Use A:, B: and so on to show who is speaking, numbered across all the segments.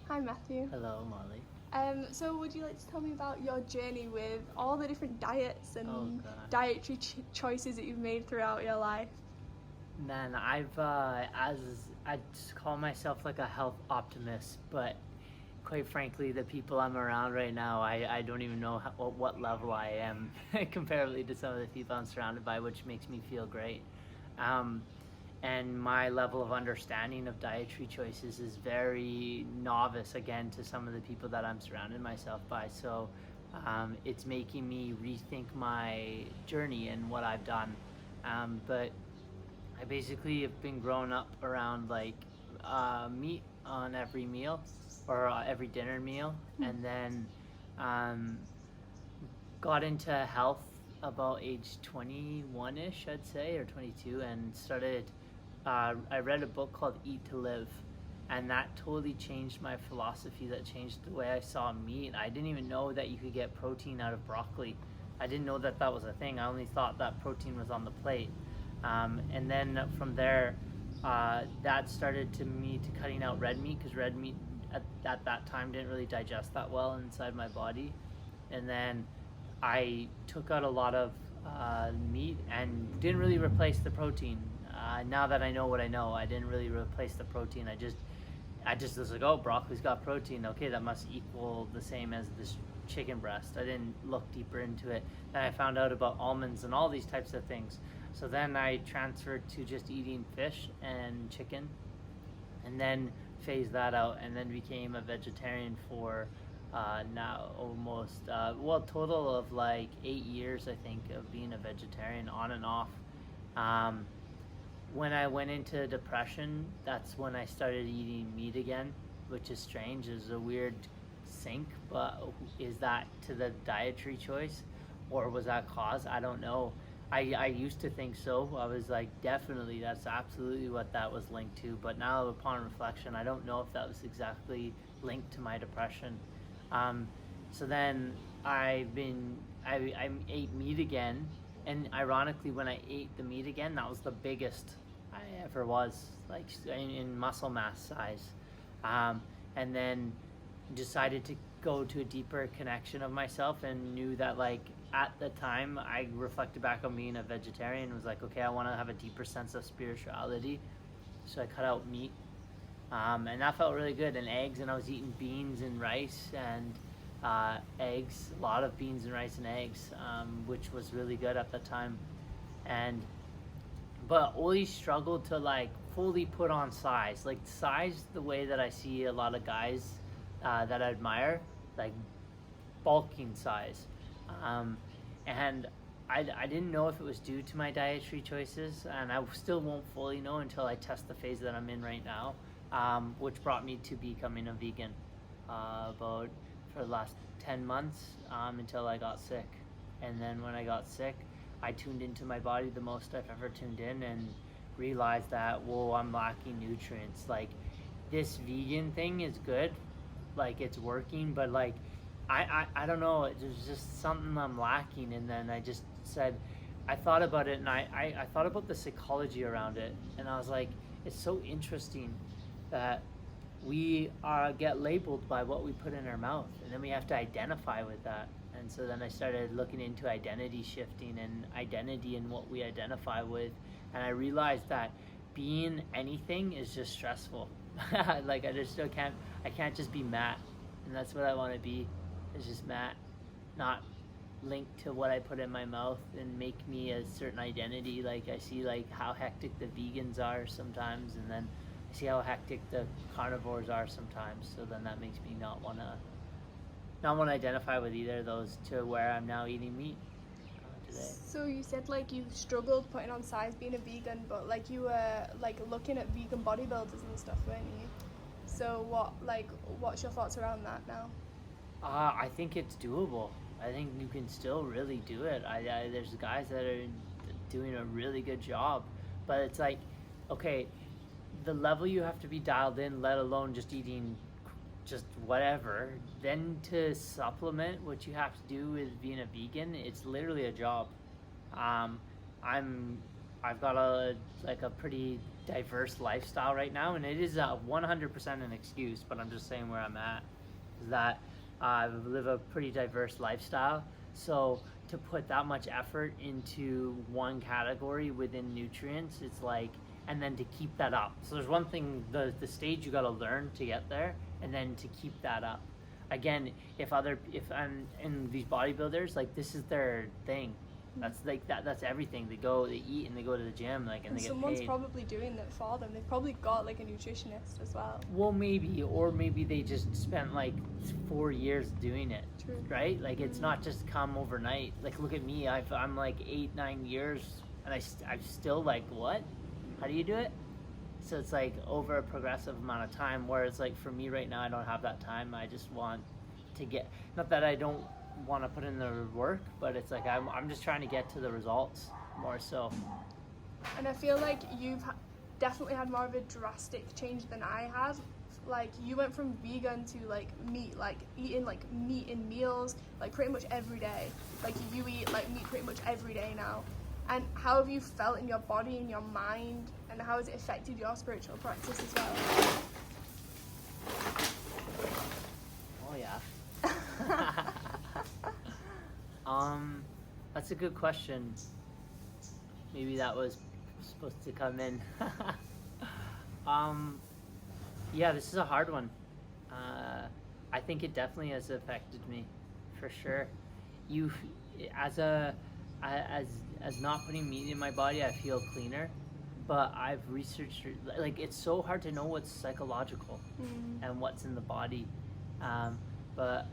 A: Hi Matthew.
B: Hello, Molly.
A: So would you like to tell me about your journey with all the different diets
B: Oh
A: and
B: God,
A: dietary choices that you've made throughout your life?
B: man, as I just call myself like a health optimist, but quite frankly, the people I'm around right now, I don't even know what level I am comparatively to some of the people I'm surrounded by, which makes me feel great. Um, and my level of understanding of dietary choices is very novice again to some of the people that I'm surrounded myself by. So it's making me rethink my journey and what I've done. But I basically have been growing up around like meat on every meal or every dinner meal, and then um, got into health about age 21 ish, I'd say, or 22, and started. I read a book called Eat to Live, and that totally changed my philosophy. That changed the way I saw meat. I didn't even know that you could get protein out of broccoli. I didn't know that that was a thing. I only thought that protein was on the plate. And then from there, that started to me to cutting out red meat because red meat at that time didn't really digest that well inside my body. And then I took out a lot of meat and didn't really replace the protein. Now that I know what I know, I didn't really replace the protein. I just was like, oh, broccoli's got protein. Okay, that must equal the same as this chicken breast. I didn't look deeper into it. Then I found out about almonds and all these types of things. So then I transferred to just eating fish and chicken, and then phased that out, and then became a vegetarian for now almost total of like 8 years, I think, of being a vegetarian on and off. Um, when I went into depression, that's when I started eating meat again, which is strange. It's a weird sync, but is that to the dietary choice or was that cause? I don't know. I used to think so. I was like, definitely, that's absolutely what that was linked to. But now, upon reflection, I don't know if that was exactly linked to my depression. Um, so then I ate meat again, and ironically, when I ate the meat again, that was the biggest I ever was, like in muscle mass size. Um, and then decided to go to a deeper connection of myself and knew that like at the time I reflected back on being a vegetarian and was like, okay, I want to have a deeper sense of spirituality. So I cut out meat, and that felt really good. And eggs, and I was eating beans and rice and eggs, a lot of beans and rice and eggs, which was really good at the time. And but always struggled to like fully put on size, like size the way that I see a lot of guys that I admire, like bulking size. Um, and I didn't know if it was due to my dietary choices, and I still won't fully know until I test the phase that I'm in right now, which brought me to becoming a vegan about for the last 10 months until I got sick. And then when I got sick, I tuned into my body the most I've ever tuned in and realized that, whoa, I'm lacking nutrients. Like, this vegan thing is good, like it's working, but like I don't know, there's just something I'm lacking. And then I just said, I thought about it, and I thought about the psychology around it, and I was like, it's so interesting that we get labeled by what we put in our mouth, and then we have to identify with that. And so then I started looking into identity shifting and identity and what we identify with, and I realized that being anything is just stressful. Like I can't just be Matt, and that's what I want to be. Is just Matt, not linked to what I put in my mouth and make me a certain identity. Like I see like how hectic the vegans are sometimes, and then I see how hectic the carnivores are sometimes. So then that makes me not want to identify with either of those, to where I'm now eating meat today.
A: So you said like you struggled putting on size being a vegan, but like you were like looking at vegan bodybuilders and stuff, weren't you? So what's your thoughts around that now?
B: I think it's doable. I think you can still really do it. There's guys that are doing a really good job, but it's like, okay, the level you have to be dialed in, let alone just eating just whatever. Then to supplement what you have to do with being a vegan, it's literally a job. Um, I'm I've got a pretty diverse lifestyle right now, and it is 100% an excuse, but I'm just saying where I'm at is that I live a pretty diverse lifestyle. So to put that much effort into one category within nutrients, it's like, and then to keep that up. So there's one thing, the stage you got to learn to get there, and then to keep that up. Again, if I'm in these bodybuilders, like this is their thing. That's like that's everything. They eat, and they go to the gym, like, and they get paid.
A: Someone's probably doing it for them. They've probably got like a nutritionist as well.
B: Well, maybe, or maybe they just spent like 4 years doing it.
A: True.
B: Right? Like it's not just come overnight. Like look at me. I'm like 8-9 years, and I'm still like, what? How do you do it? So it's like over a progressive amount of time. Whereas like for me right now, I don't have that time. I just want to get. Not that I don't want to put in the work, but it's like I'm just trying to get to the results more so.
A: And I feel like you've definitely had more of a drastic change than I have. Like you went from vegan to like meat, like eating like meat in meals, like pretty much every day. Like you eat like meat pretty much every day now. And how have you felt in your body, in your mind, and how has it affected your spiritual practice as well?
B: Oh yeah. That's a good question. Maybe that was supposed to come in. Yeah, this is a hard one. I think it definitely has affected me, for sure. As not putting meat in my body, I feel cleaner. But I've researched, like, it's so hard to know what's psychological and what's in the body. But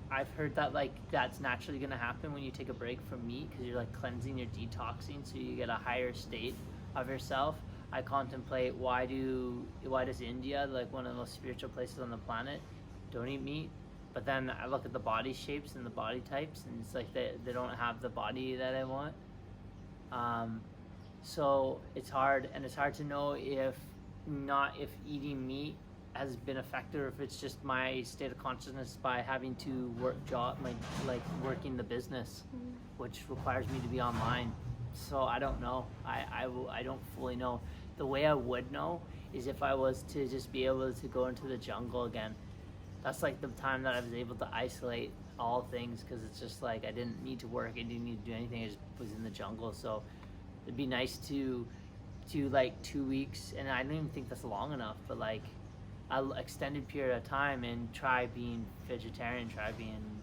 B: I've heard that like that's naturally going to happen when you take a break from meat, because you're like cleansing, you're detoxing, so you get a higher state of yourself. I contemplate why does India, like one of the most spiritual places on the planet, don't eat meat? But then I look at the body shapes and the body types, and it's like they don't have the body that I want. So it's hard, and it's hard to know if eating meat has been affected, or if it's just my state of consciousness by having to working the business, which requires me to be online. So I don't know. I don't fully know. The way I would know is if I was to just be able to go into the jungle again. That's like the time that I was able to isolate all things, because it's just like I didn't need to work, I didn't need to do anything, I just was in the jungle. So it'd be nice to like 2 weeks, and I don't even think that's long enough, but like an extended period of time, and try being vegetarian, try being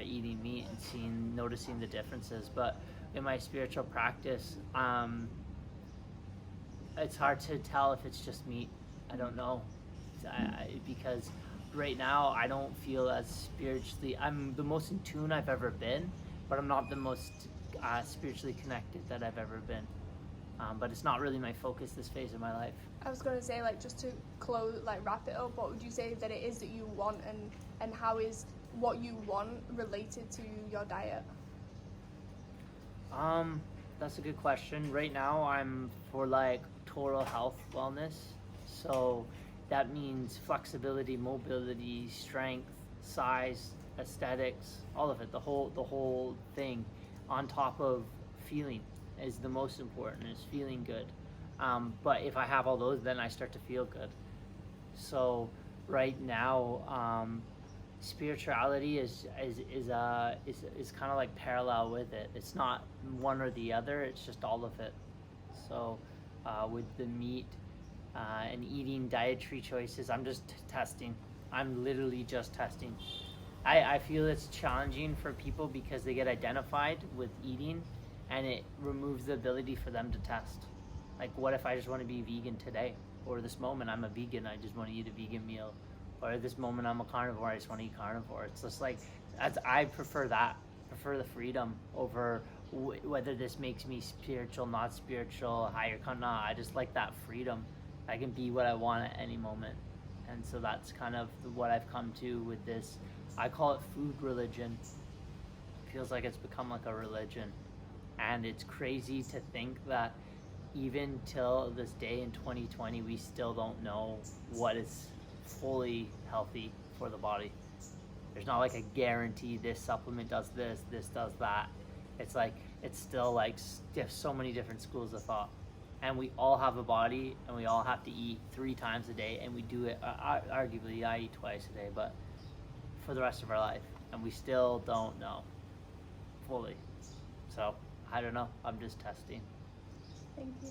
B: eating meat, and noticing the differences. But in my spiritual practice, it's hard to tell if it's just meat. I don't know, because right now I don't feel as spiritually. I'm the most in tune I've ever been, but I'm not the most spiritually connected that I've ever been. But it's not really my focus this phase of my life.
A: I was going to say, like, just to wrap it up, what would you say that it is that you want, and how is what you want related to your diet?
B: That's a good question. Right now I'm for like total health wellness. So that means flexibility, mobility, strength, size, aesthetics, all of it, the whole thing, on top of feeling is the most important, is feeling good. But if I have all those, then I start to feel good. So right now, spirituality is kind of like parallel with it. It's not one or the other, it's just all of it. So with the meat and eating dietary choices, I'm just testing. I'm literally just testing. I feel it's challenging for people because they get identified with eating, and it removes the ability for them to test. Like, what if I just want to be vegan today? Or this moment I'm a vegan, I just want to eat a vegan meal. Or at this moment I'm a carnivore, I just want to eat carnivore. It's just like, I prefer that. I prefer the freedom over whether this makes me spiritual, not spiritual, higher, not. I just like that freedom. I can be what I want at any moment. And so that's kind of what I've come to with this. I call it food religion. It feels like it's become like a religion. And it's crazy to think that even till this day in 2020, we still don't know what is fully healthy for the body. There's not like a guarantee this supplement does this does that. It's like, it's still like, there's so many different schools of thought. and we all have a body, and we all have to eat 3 times a day, and we do it. Arguably, I eat twice a day, but for the rest of our life, and we still don't know fully. So I don't know. I'm just testing.
A: Thank you.